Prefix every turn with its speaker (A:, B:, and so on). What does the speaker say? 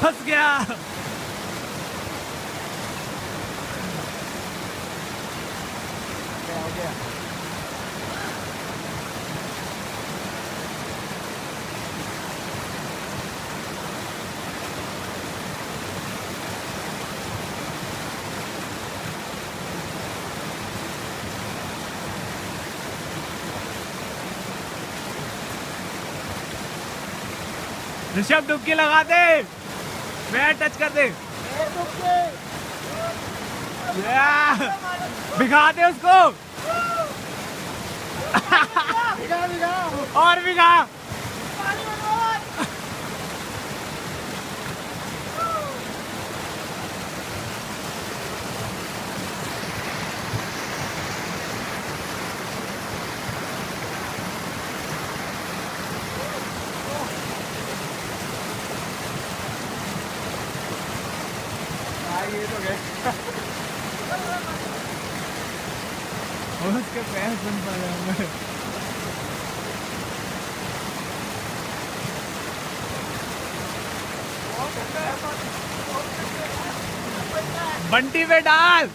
A: फंस गया।
B: हो गया।
A: ऋषभ डुबकी लगा दे, पैर टच कर दे, भिगा दे उसको।
B: भिगा भिगा
A: और भिगा।
B: ये तो गए।
A: और उसके पैर सुन पा रहे हैं। बंटी पे डाल।